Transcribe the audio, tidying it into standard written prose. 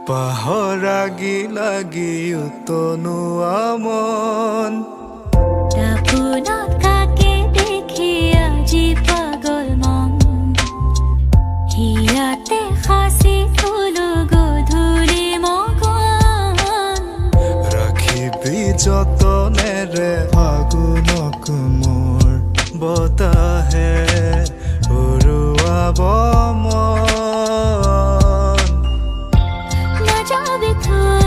পাহৰাগি লাগি উতনুৱা মন দাপোনত কাকে দেখি আজি পাগল মন হিয়াতে সাঁচি থলো গধূলি মগন ৰাখিবি যতনেৰে ফাগুনক মোৰ বতাহে উৰুৱাব মন নাযাবি থৈ